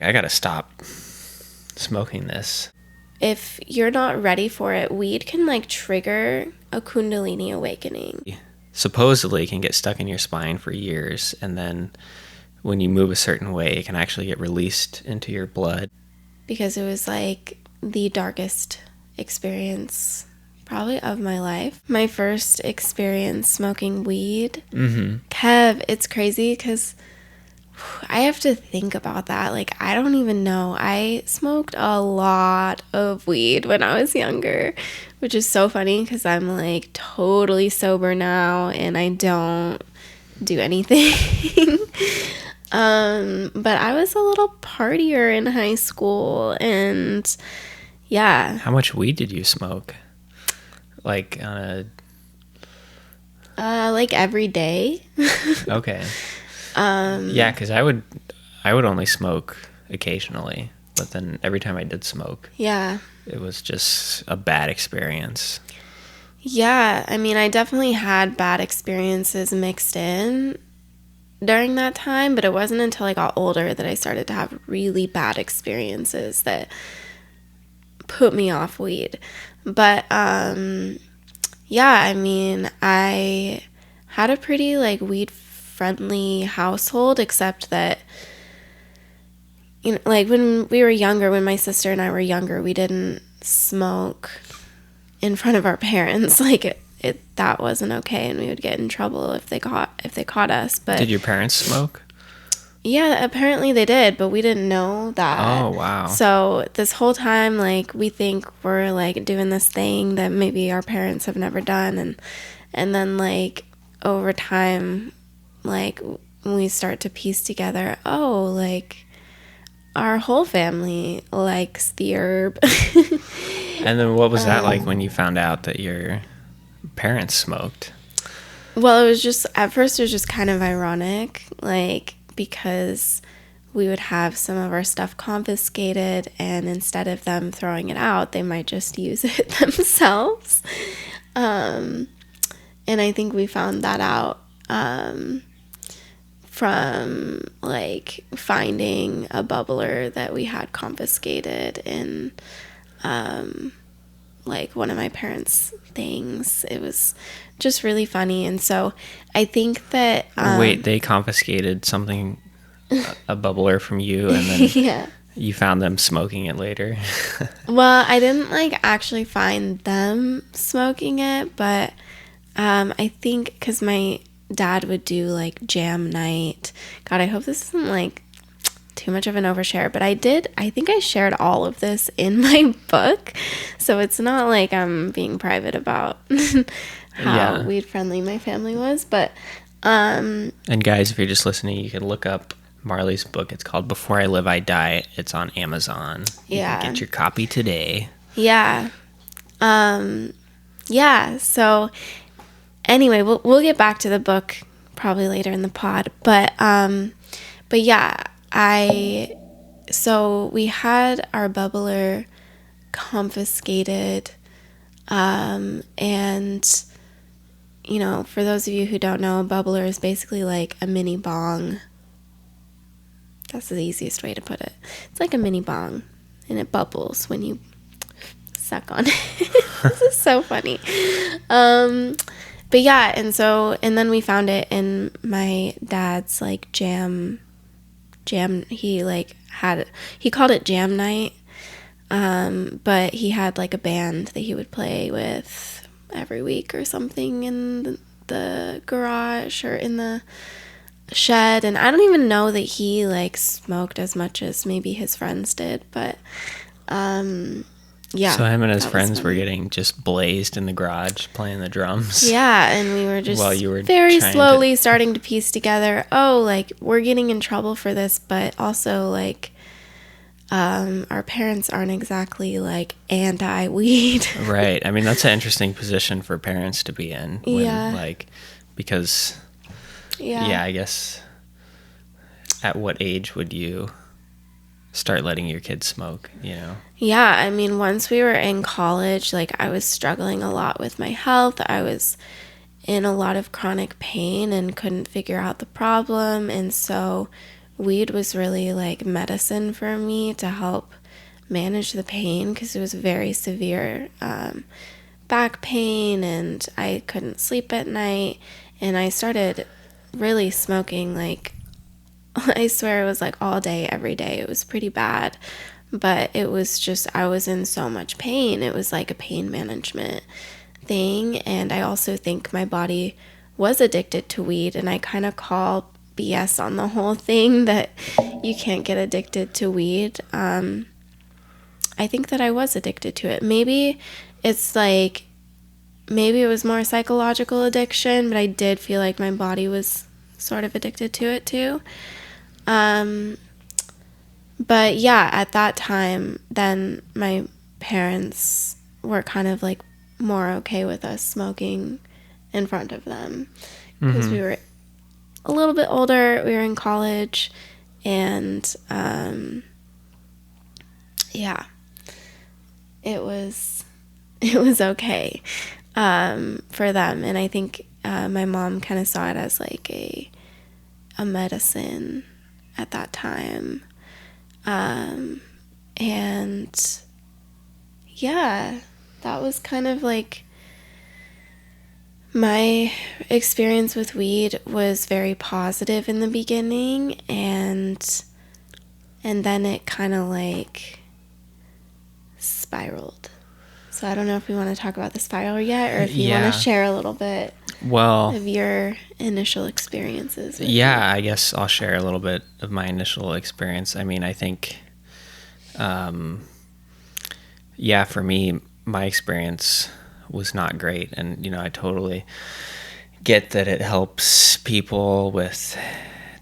I gotta stop smoking this. If you're not ready for it, weed can like trigger a Kundalini awakening. Supposedly it can get stuck in your spine for years, and then when you move a certain way, it can actually get released into your blood. Because it was like the darkest experience probably of my life. My first experience smoking weed. Kev, it's crazy because I have to think about that. Like, I don't even know. I smoked a lot of weed when I was younger, which is so funny because I'm like totally sober now and I don't do anything. But I was a little partier in high school, and yeah. How much weed did you smoke? Like on Like every day. Okay. Yeah, because I would only smoke occasionally, but then every time I did smoke, Yeah. it was just a bad experience. Yeah, I mean, I definitely had bad experiences mixed in during that time, but it wasn't until I got older that I started to have really bad experiences that put me off weed. But yeah, I mean, I had a pretty like weed friendly household, except that, you know, like when we were younger, when my sister and I were younger, we didn't smoke in front of our parents. Like it that wasn't okay, and we would get in trouble if they caught us. But Did your parents smoke? yeah, apparently they did, but we didn't know that. Oh, wow. So this whole time, like, we think we're like doing this thing that maybe our parents have never done, and then like over time, like we start to piece together, oh, like our whole family likes the herb. And then what was that like when you found out that your parents smoked? Well, it was just, at first it was just kind of ironic, like, because we would have some of our stuff confiscated, and instead of them throwing it out, they might just use it themselves. And I think we found that out from like finding a bubbler that we had confiscated in like one of my parents' things. It was just really funny. And so I think that Wait, they confiscated something, a bubbler from you, and then yeah. you found them smoking it later? Well, I didn't like actually find them smoking it, but I think because my dad would do like jam night. God, I hope this isn't like too much of an overshare, but I think I shared all of this in my book, so it's not like I'm being private about how weed friendly my family was. But and guys, if you're just listening, you can look up Marley's book. It's called Before I Live I Die. It's on Amazon. You can get your copy today. Yeah. Yeah, so anyway, we'll get back to the book probably later in the pod, but yeah, so we had our bubbler confiscated, and you know, for those of you who don't know, a bubbler is basically like a mini bong. That's the easiest way to put it. It's like a mini bong, and it bubbles when you suck on it. This is so funny. But yeah, and then we found it in my dad's like jam, he called it jam night, but he had like a band that he would play with every week or something in the garage or in the shed, and I don't even know that he like smoked as much as maybe his friends did, but yeah. So him and his friends were getting just blazed in the garage playing the drums. Yeah, and we were just while you were very slowly starting to piece together, oh, like we're getting in trouble for this, but also like our parents aren't exactly like anti-weed. Right. I mean, that's an interesting position for parents to be in. When, like, because yeah, I guess at what age would you start letting your kids smoke, you know? Yeah, I mean, once we were in college, like I was struggling a lot with my health. I was in a lot of chronic pain and couldn't figure out the problem, and so weed was really like medicine for me to help manage the pain, because it was very severe back pain, and I couldn't sleep at night. And I started really smoking, like, I swear it was like all day, every day. It was pretty bad, but it was just, I was in so much pain. It was like a pain management thing. And I also think my body was addicted to weed, and I kind of call BS on the whole thing that you can't get addicted to weed. I think that I was addicted to it. Maybe it's like, maybe it was more psychological addiction, but I did feel like my body was sort of addicted to it too. But yeah, at that time, then my parents were kind of like more okay with us smoking in front of them, because we were a little bit older. We were in college, and yeah, it was okay for them. And I think my mom kind of saw it as like a medicine at that time. And yeah, that was kind of like my experience with weed was very positive in the beginning, and then it kind of like spiraled. So I don't know if we want to talk about the spiral yet, or if you want to share a little bit of your initial experiences. Yeah, I guess I'll share a little bit of my initial experience. I mean, I think, for me, my experience was not great. And, I totally get that it helps people with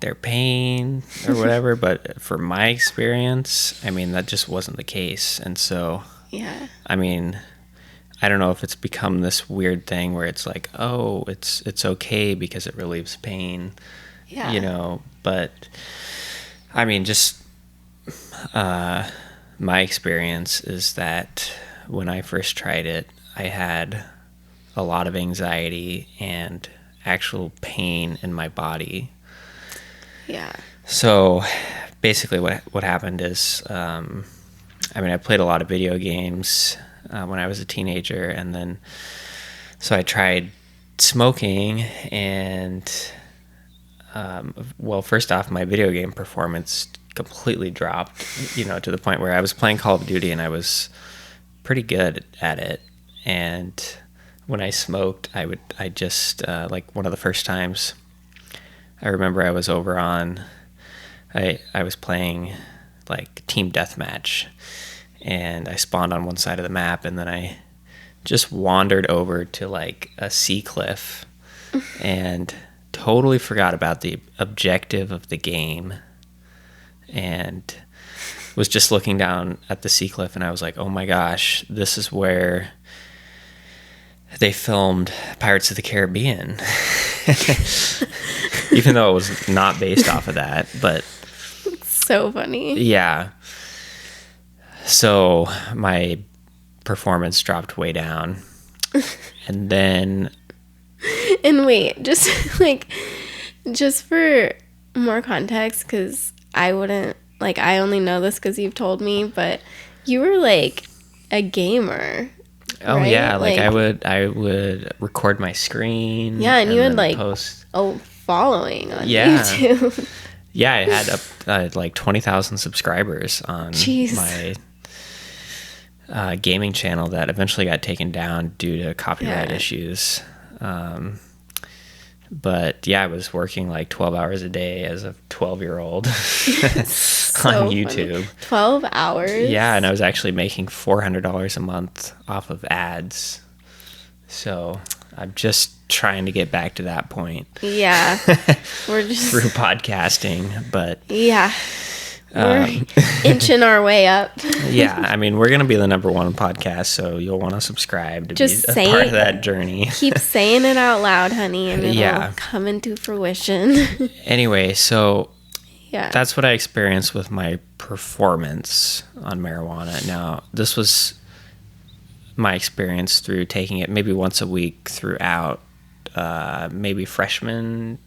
their pain or whatever. But for my experience, I mean, that just wasn't the case. And so, I mean, I don't know if it's become this weird thing where it's like, oh, it's okay because it relieves pain, but I mean, just my experience is that when I first tried it, I had a lot of anxiety and actual pain in my body. Yeah. So basically what happened is, I played a lot of video games when I was a teenager, and then so I tried smoking, and first off, my video game performance completely dropped, to the point where I was playing Call of Duty and I was pretty good at it, and when I smoked, I just like one of the first times I remember I was over on, I was playing like team deathmatch, and I spawned on one side of the map, and then I just wandered over to like a sea cliff and totally forgot about the objective of the game, and was just looking down at the sea cliff, and I was like, oh my gosh, this is where they filmed Pirates of the Caribbean. Even though it was not based off of that, but it's so funny. Yeah. So my performance dropped way down. And then... And wait, just for more context, because I wouldn't, like, I only know this because you've told me, but you were like a gamer. Oh, right? Yeah, like I would record my screen. Yeah, and you would like post following on YouTube. Yeah, I had like 20,000 subscribers on my gaming channel that eventually got taken down due to copyright issues. But yeah, I was working like 12 hours a day as a 12-year-old on YouTube. Funny. 12 hours? Yeah, and I was actually making $400 a month off of ads. So I'm just trying to get back to that point. Yeah. We're just through podcasting, but yeah. We're inching our way up. Yeah, I mean, we're going to be the #1 podcast, so you'll want to subscribe to just be a part of that journey. Keep saying it out loud, honey, and it'll come into fruition. Anyway, so that's what I experienced with my performance on marijuana. Now, this was my experience through taking it maybe once a week throughout maybe freshman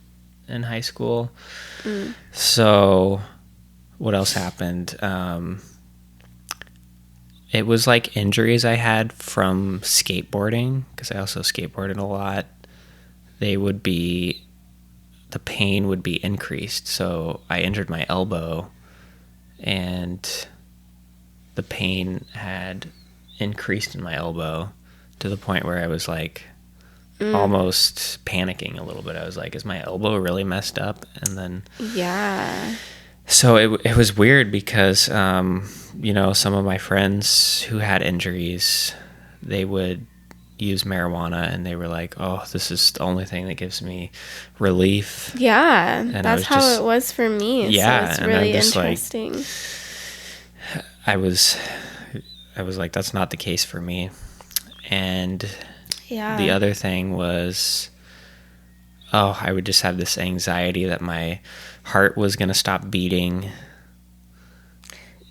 in high school. So what else happened? It was like injuries I had from skateboarding, because I also skateboarded a lot. The pain would be increased. So I injured my elbow, and the pain had increased in my elbow to the point where I was like almost panicking a little bit. I was like, is my elbow really messed up? And then so it was weird because some of my friends who had injuries, they would use marijuana, and they were like, oh, this is the only thing that gives me relief. And that's how it was for me. So it's really interesting. Like, I was like, that's not the case for me. And the other thing was, I would just have this anxiety that my heart was going to stop beating.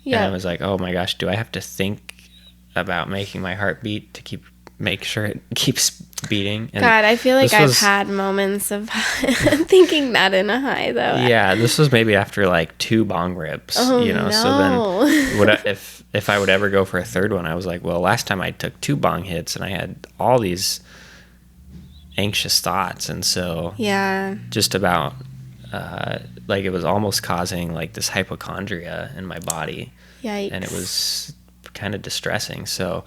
And I was like, oh my gosh, do I have to think about making my heart beat to make sure it keeps beating? And God, I feel like I've had moments of thinking that in a high, though. Yeah, this was maybe after like 2 bong rips, No. So then if I would ever go for a third one, I was like, well, last time I took 2 bong hits and I had all these anxious thoughts, and so just about like it was almost causing like this hypochondria in my body. Yikes. And it was kind of distressing. So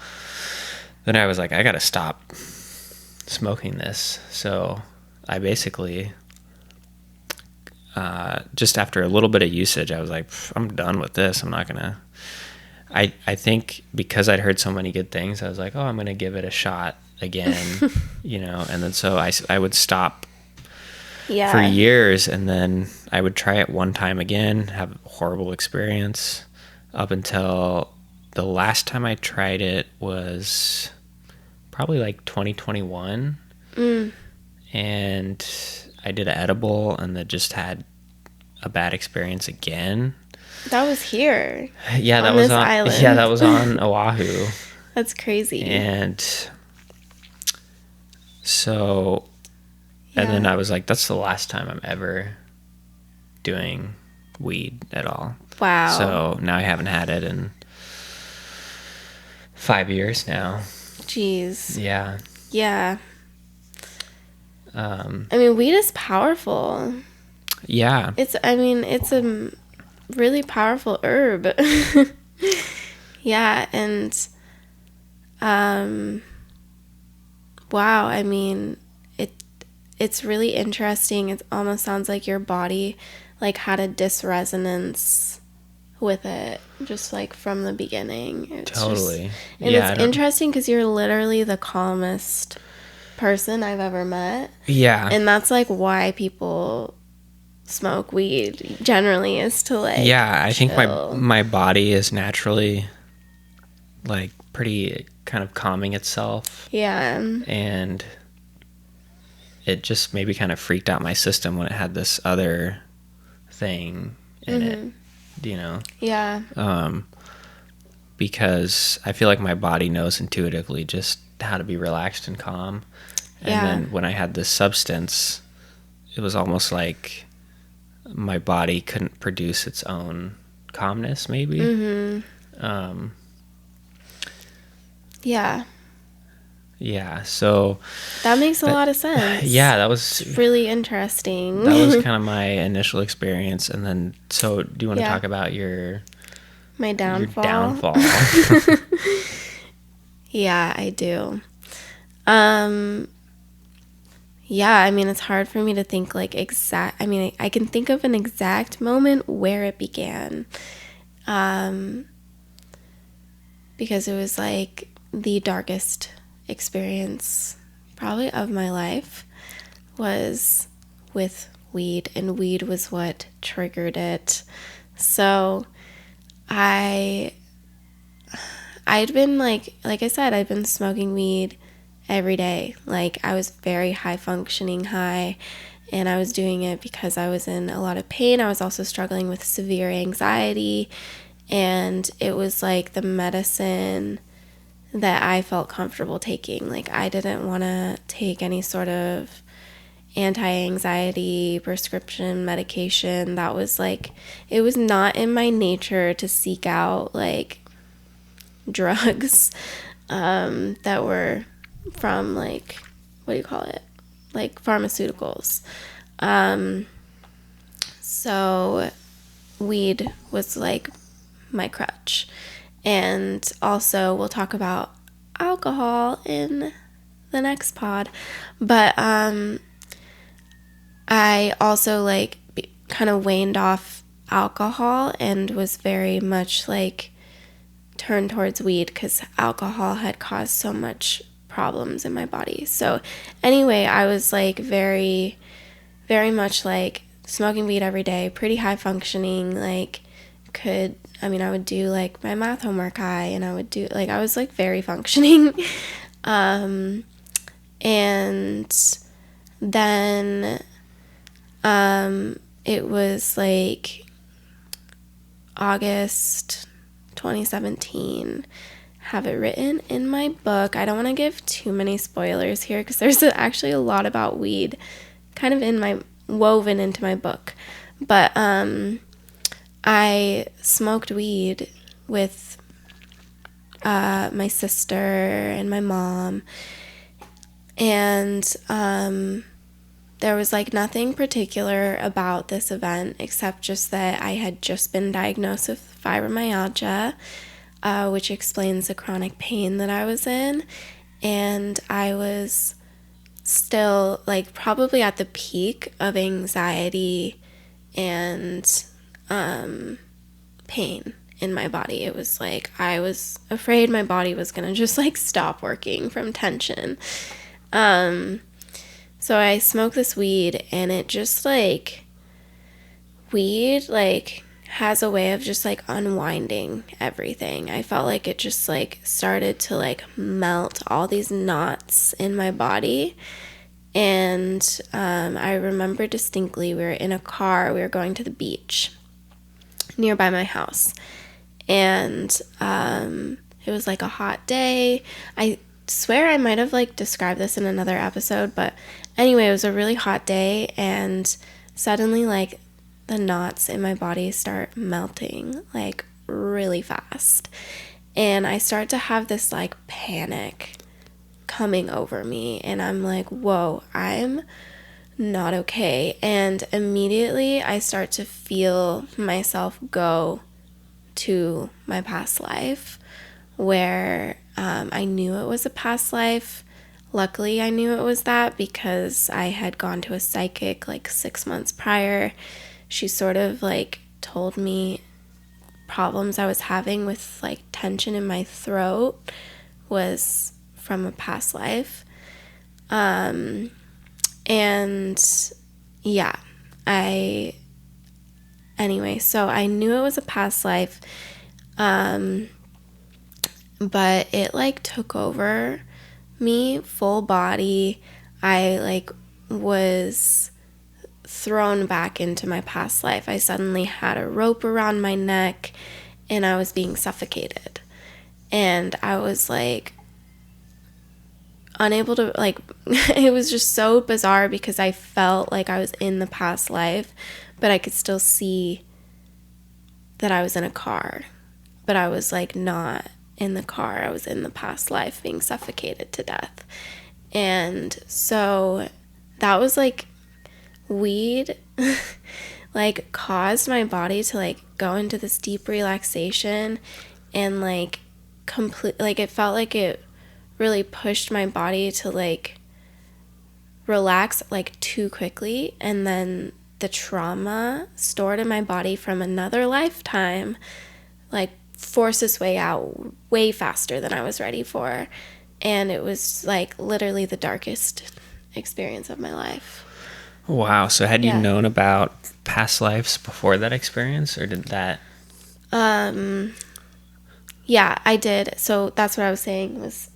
then I was like, I gotta stop smoking this. So I basically just after a little bit of usage, I was like, I'm done with this. I'm not gonna. I think because I'd heard so many good things, I was like, I'm gonna give it a shot again. And then so I would stop for years, and then I would try it one time again, have a horrible experience, up until the last time I tried it was probably like 2021. And I did an edible, and then just had a bad experience again. That was here. Yeah, that was on island. Yeah, that was on Oahu. That's crazy. And so, and then I was like, that's the last time I'm ever doing weed at all. Wow. So now I haven't had it in 5 years now. Jeez. Yeah. Yeah. I mean, weed is powerful. Yeah. It's a really powerful herb. Yeah, and wow, I mean, it's really interesting. It almost sounds like your body like had a dysresonance with it, just like from the beginning. Totally. It's interesting because you're literally the calmest person I've ever met. Yeah. And that's like why people smoke weed generally, is to like I chill. think my body is naturally like pretty kind of calming itself. Yeah. And it just maybe kind of freaked out my system when it had this other thing in it, Yeah. Because I feel like my body knows intuitively just how to be relaxed and calm. And then when I had this substance, it was almost like my body couldn't produce its own calmness, maybe. Yeah, so that makes a lot of sense. Yeah, that was really interesting. That was kind of my initial experience. And then, so do you want to talk about my downfall? Your downfall. Yeah, I do. Yeah, I mean, it's hard for me to think like exact. I mean, I can think of an exact moment where it began. Because it was like the darkest experience probably of my life was with weed, and weed was what triggered it. So I'd been like I said, I'd been smoking weed every day. Like, I was very high functioning high, and I was doing it because I was in a lot of pain. I was also struggling with severe anxiety, and it was like the medicine that I felt comfortable taking. Like, I didn't want to take any sort of anti-anxiety prescription medication. That was like, it was not in my nature to seek out like drugs that were from like, what do you call it? Like pharmaceuticals. So weed was like my crutch. And also we'll talk about alcohol in the next pod. But I also like kind of waned off alcohol and was very much like turned towards weed because alcohol had caused so much problems in my body. So anyway, I was like very, very much like smoking weed every day, pretty high functioning, like I would do like my math homework high, and I would do like, I was like very functioning. And then it was like August 2017. Have it written in my book. I don't want to give too many spoilers here because there's actually a lot about weed kind of woven into my book. But I smoked weed with my sister and my mom, and there was like nothing particular about this event except just that I had just been diagnosed with fibromyalgia, which explains the chronic pain that I was in, and I was still like probably at the peak of anxiety and pain in my body. It was like I was afraid my body was gonna just like stop working from tension. So I smoked this weed, and it just like, weed like has a way of just like unwinding everything. I felt like it just like started to like melt all these knots in my body. And I remember distinctly, we were in a car, we were going to the beach nearby my house, and it was like a hot day. I swear I might have like described this in another episode, but anyway, it was a really hot day, and suddenly like the knots in my body start melting like really fast, and I start to have this like panic coming over me, and I'm like, whoa, I'm not okay. And immediately I start to feel myself go to my past life, where I knew it was a past life. Luckily, I knew it was that because I had gone to a psychic like 6 months prior. She sort of like told me problems I was having with like tension in my throat was from a past life. And yeah, anyway, so I knew it was a past life, but it like took over me full body. I like was thrown back into my past life. I suddenly had a rope around my neck, and I was being suffocated, and I was like unable to like it was just so bizarre because I felt like I was in the past life, but I could still see that I was in a car, but I was like not in the car. I was in the past life being suffocated to death. And so that was like, weed like caused my body to like go into this deep relaxation, and like it felt like it really pushed my body to like relax like too quickly, and then the trauma stored in my body from another lifetime like forced its way out way faster than I was ready for, and it was like literally the darkest experience of my life. Wow. So had you known about past lives before that experience, or did that? Yeah, I did. So that's what I was saying was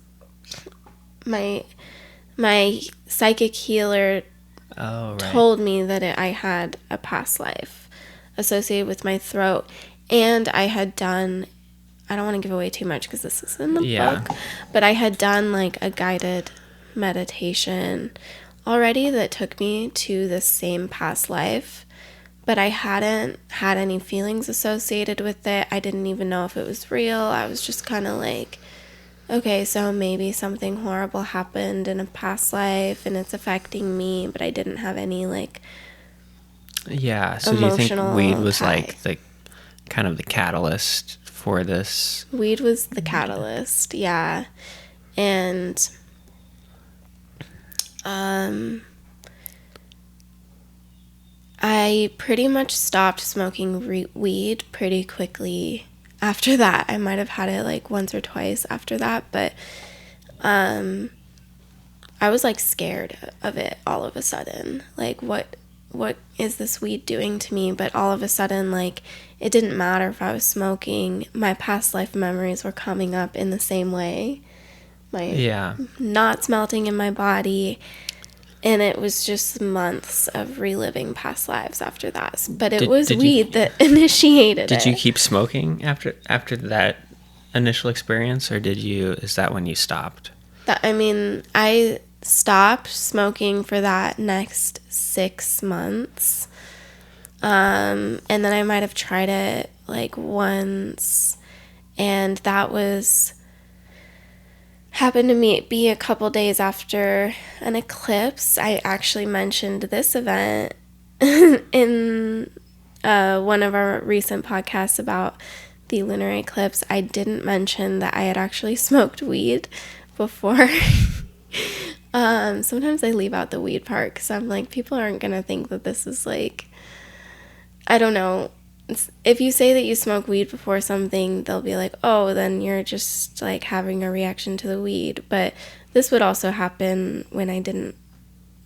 my psychic healer told me that I had a past life associated with my throat, and I had done, I don't want to give away too much because this is in the book, but I had done like a guided meditation already that took me to the same past life, but I hadn't had any feelings associated with it. I didn't even know if it was real. I was just kind of like, okay, so maybe something horrible happened in a past life and it's affecting me, but I didn't have any like yeah. So do you think weed was like the kind of the catalyst for this? Weed was the catalyst, yeah. And I pretty much stopped smoking weed pretty quickly after that. I might have had it like once or twice after that, but I was like scared of it all of a sudden. Like what is this weed doing to me? But all of a sudden, like, it didn't matter if I was smoking. My past life memories were coming up in the same way. My knots melting in my body. And it was just months of reliving past lives after that. But it was weed that initiated it. Did you keep smoking after that initial experience, or is that when you stopped? I stopped smoking for that next 6 months. And then I might have tried it like once, and that happened to be a couple days after an eclipse. I actually mentioned this event in one of our recent podcasts about the lunar eclipse. I didn't mention that I had actually smoked weed before. Sometimes I leave out the weed part because I'm like, people aren't gonna think that this is like, I don't know. If you say that you smoke weed before something, they'll be like, oh, then you're just like having a reaction to the weed. But this would also happen when I didn't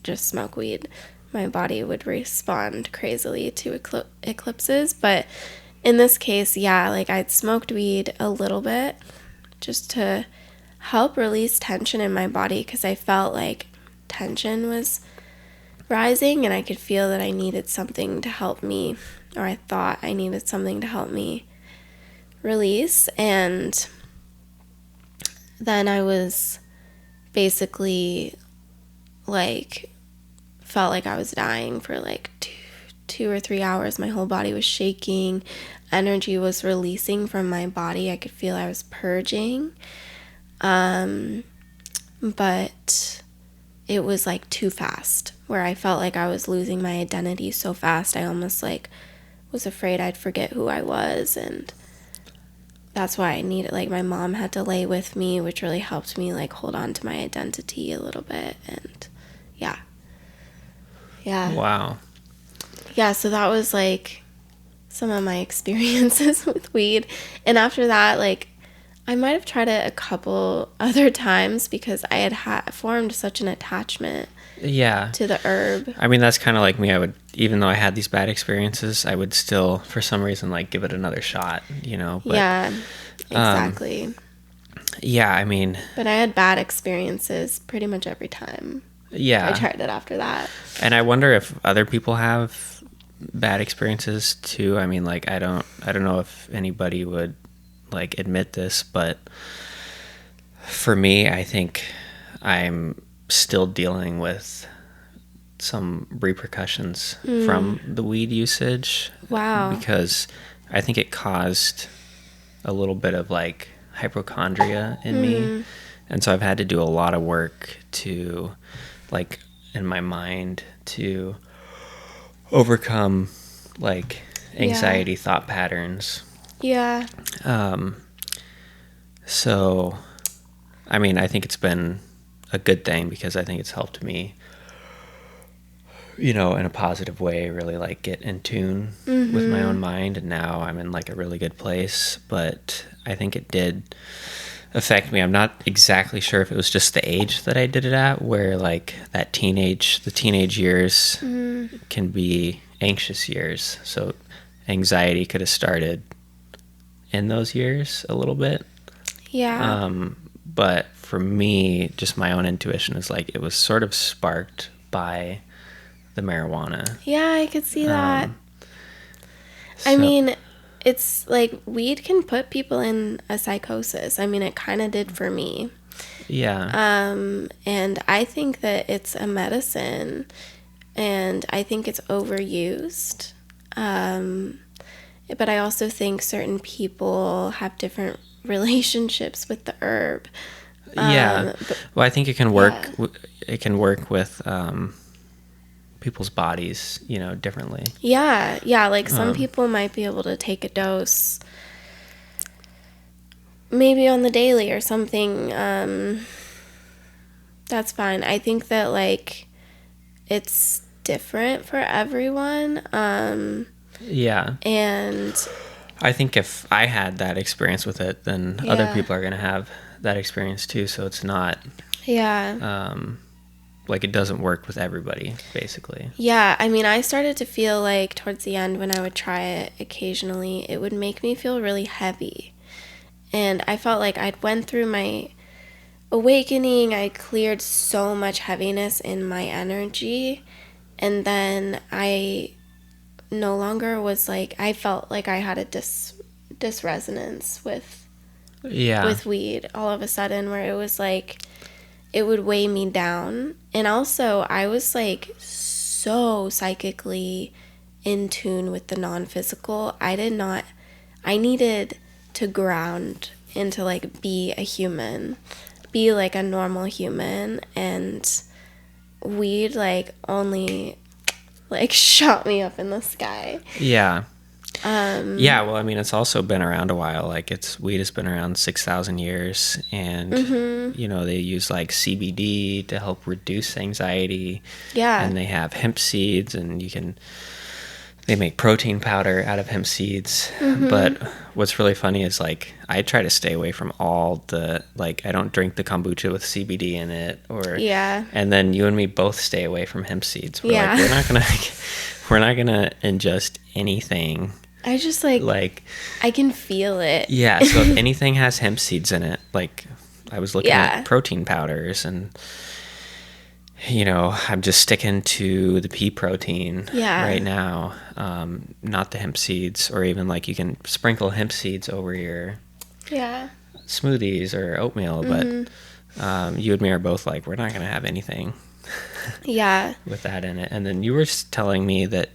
just smoke weed. My body would respond crazily to eclipses. But in this case, yeah, like I'd smoked weed a little bit just to help release tension in my body because I felt like tension was rising and I could feel that I needed something to help me, or I thought I needed something to help me release. And then I was basically like, felt like I was dying for like two or 3 hours. My whole body was shaking. Energy was releasing from my body. I could feel I was purging. But it was like too fast, where I felt like I was losing my identity so fast. I almost like was afraid I'd forget who I was, and that's why I needed, like, my mom had to lay with me, which really helped me like hold on to my identity a little bit. And yeah. Wow. Yeah, so that was like some of my experiences with weed. And after that, like, I might have tried it a couple other times because I had formed such an attachment to the herb. I mean, that's kind of like me. I would, even though I had these bad experiences, I would still, for some reason, like give it another shot, you know? But, yeah, exactly. Yeah, I mean... But I had bad experiences pretty much every time. Yeah. I tried it after that. And I wonder if other people have bad experiences too. I mean, like, I don't know if anybody would like admit this, but for me, I think I'm still dealing with some repercussions from the weed usage. Wow. Because I think it caused a little bit of like hypochondria in me. And so I've had to do a lot of work to, like, in my mind, to overcome like anxiety thought patterns. Yeah. So, I mean, I think it's been a good thing because I think it's helped me, you know, in a positive way, really like get in tune with my own mind. And now I'm in like a really good place, but I think it did affect me. I'm not exactly sure if it was just the age that I did it at, where like the teenage years can be anxious years. So anxiety could have started in those years a little bit. Yeah. But for me, just my own intuition is like it was sort of sparked by the marijuana. Yeah, I could see that. I mean, it's like weed can put people in a psychosis. I mean, it kind of did for me. Yeah. And I think that it's a medicine, and I think it's overused. But I also think certain people have different relationships with the herb. Yeah. Well, I think it can work. Yeah. It can work with people's bodies, differently. Yeah. Yeah. Like some people might be able to take a dose maybe on the daily or something. That's fine. I think that like it's different for everyone. Yeah. And I think if I had that experience with it, then other people are going to have that experience too. So it's not, like it doesn't work with everybody, basically. Yeah. I mean, I started to feel like towards the end when I would try it occasionally, it would make me feel really heavy. And I felt like I'd went through my awakening. I cleared so much heaviness in my energy. And then I no longer was like, I felt like I had a disresonance with weed all of a sudden, where it was like it would weigh me down. And also I was like so psychically in tune with the non-physical. I needed to ground and to like be a human, be like a normal human, and weed like only like shot me up in the sky. Yeah. Well, I mean, it's also been around a while. Like weed has been around 6,000 years, and they use like CBD to help reduce anxiety. Yeah. And they have hemp seeds, and they make protein powder out of hemp seeds. But what's really funny is like I try to stay away from all the, like, I don't drink the kombucha with CBD in it, and then you and me both stay away from hemp seeds. We're like, we're not gonna ingest anything. I just like I can feel it. Yeah, so if anything has hemp seeds in it, like I was looking at protein powders, and I'm just sticking to the pea protein right now, not the hemp seeds. Or even like you can sprinkle hemp seeds over your smoothies or oatmeal, but you and me are both like, we're not going to have anything with that in it. And then you were telling me that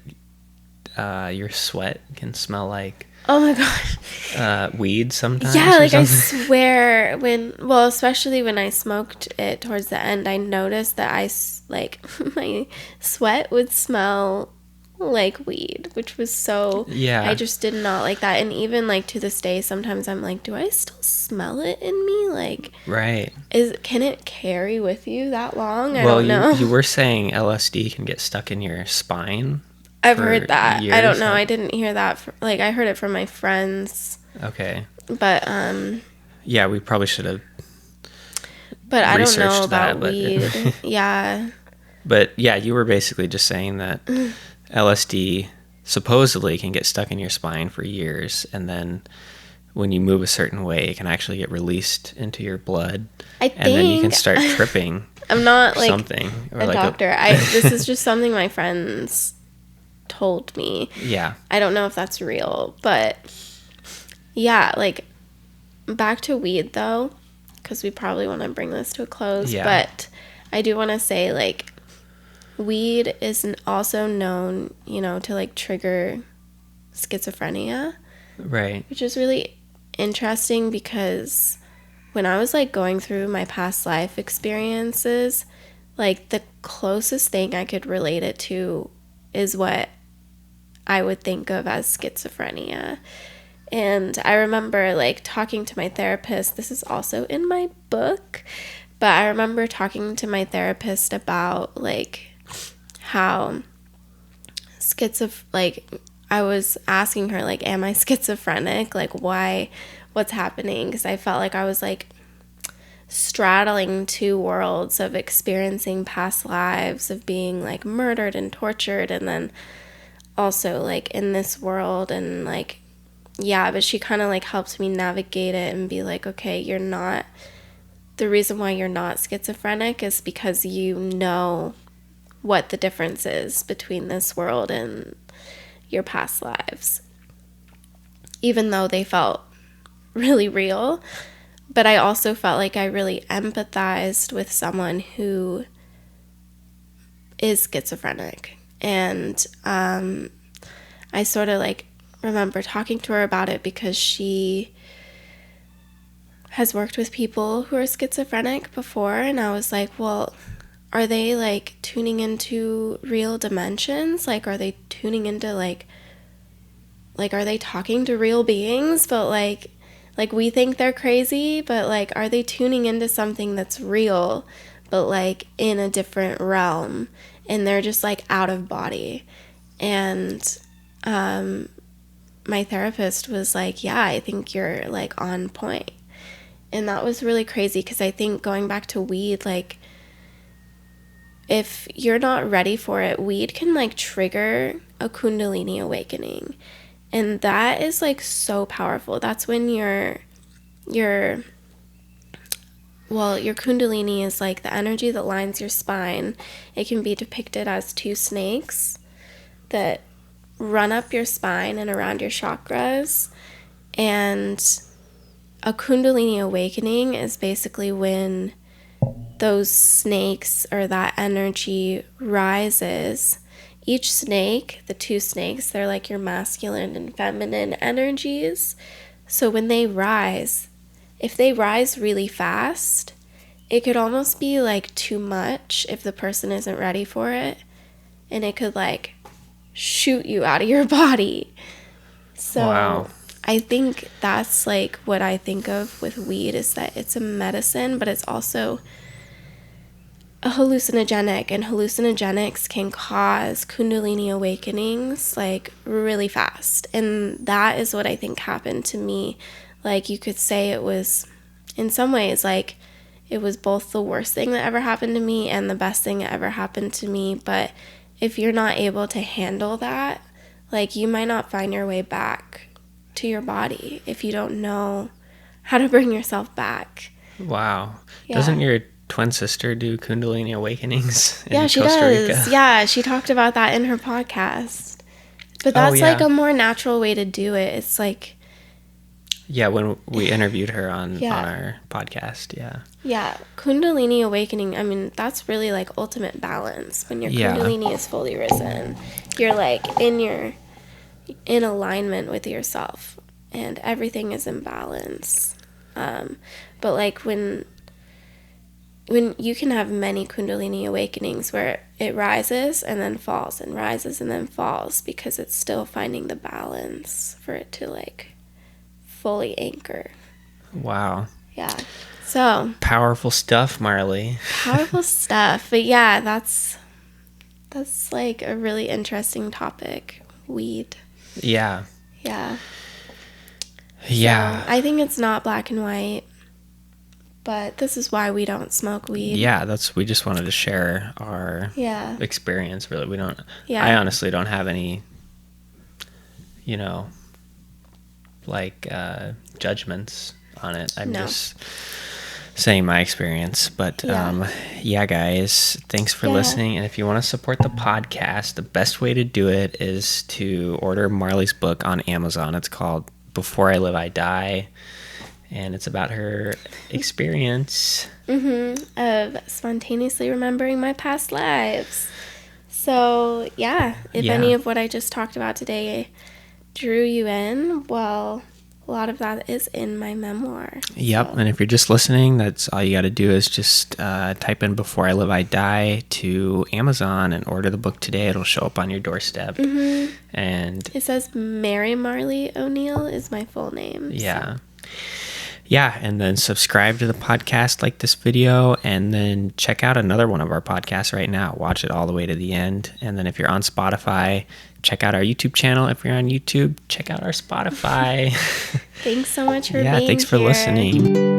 your sweat can smell like, oh my gosh, weed sometimes. Yeah, like I swear especially when I smoked it towards the end, I noticed that my sweat would smell like weed, which was so, I just did not like that. And even like to this day, sometimes I'm like, do I still smell it in me? Like, right. Can it carry with you that long? I don't know. You were saying LSD can get stuck in your spine. I've heard that. I don't know. I didn't hear that. I heard it from my friends. Okay. But, we probably should have. But I don't know about weed. Yeah. But yeah, you were basically just saying that LSD supposedly can get stuck in your spine for years, and then when you move a certain way, it can actually get released into your blood. And then you can start tripping. I'm not like something, or a like doctor. This is just something my friends told me. Yeah. I don't know if that's real, but yeah, like back to weed though, because we probably want to bring this to a close. Yeah. But I do want to say like weed is also known, to like trigger schizophrenia. Right. Which is really interesting because when I was like going through my past life experiences, like the closest thing I could relate it to is what I would think of as schizophrenia. And I remember like talking to my therapist. This is also in my book, but I remember talking to my therapist about like how I was asking her like, am I schizophrenic? Like what's happening? Because I felt like I was like straddling two worlds of experiencing past lives, of being like murdered and tortured, and then also like in this world. And like, yeah, but she kind of like helped me navigate it and be like, okay, the reason why you're not schizophrenic is because you know what the difference is between this world and your past lives, even though they felt really real. but I also felt like I really empathized with someone who is schizophrenic. And I sort of like remember talking to her about it because she has worked with people who are schizophrenic before, and I was like, well, are they like tuning into real dimensions? Like, are they tuning into like are they talking to real beings? But like we think they're crazy, but like, are they tuning into something that's real, but like in a different realm, and they're just like out of body? And my therapist was like, yeah, I think you're like on point. And that was really crazy, because I think going back to weed, like, if you're not ready for it, weed can like trigger a Kundalini awakening. And that is like so powerful. That's when your Kundalini is like the energy that lines your spine. It can be depicted as two snakes that run up your spine and around your chakras. And a Kundalini awakening is basically when those snakes, or that energy, rises. Each snake, the two snakes, they're like your masculine and feminine energies. So when they rise, if they rise really fast, it could almost be like too much if the person isn't ready for it. And it could like shoot you out of your body. So wow. I think that's like what I think of with weed, is that it's a medicine, but it's also a hallucinogenic, and hallucinogenics can cause Kundalini awakenings like really fast. And that is what I think happened to me. Like, you could say it was, in some ways, like it was both the worst thing that ever happened to me and the best thing that ever happened to me. But if you're not able to handle that, like, you might not find your way back to your body if you don't know how to bring yourself back. Wow. Yeah. Doesn't your twin sister do Kundalini awakenings in Costa Rica? Yeah, she talked about that in her podcast. But that's like a more natural way to do it. It's like, yeah, when we interviewed her on our podcast, yeah, Kundalini awakening, I mean, that's really like ultimate balance. When your Kundalini is fully risen, you're like in alignment with yourself, and everything is in balance. But like when you can have many Kundalini awakenings where it rises and then falls, and rises and then falls, because it's still finding the balance for it to like fully anchor. Wow. Yeah. So powerful stuff, Marley. Powerful stuff. But yeah, that's like a really interesting topic. Weed. Yeah. Yeah. Yeah. So I think it's not black and white, but this is why we don't smoke weed. Yeah, we just wanted to share our experience. Really, we don't. Yeah. I honestly don't have any, like judgments on it. I'm just saying my experience. But guys, thanks for listening. And if you want to support the podcast, the best way to do it is to order Marley's book on Amazon. It's called Before I Live, I Die. And it's about her experience of spontaneously remembering my past lives. So, if any of what I just talked about today drew you in, well, a lot of that is in my memoir. Yep, so. And if you're just listening, that's all you got to do is just type in Before I Live, I Die to Amazon and order the book today. It'll show up on your doorstep. Mm-hmm. And it says Mary Marley O'Neill is my full name. Yeah. So. Yeah, and then subscribe to the podcast, like this video, and then check out another one of our podcasts right now. Watch it all the way to the end. And then if you're on Spotify, check out our YouTube channel. If you're on YouTube, check out our Spotify. Thanks so much for being here. Yeah, thanks for listening.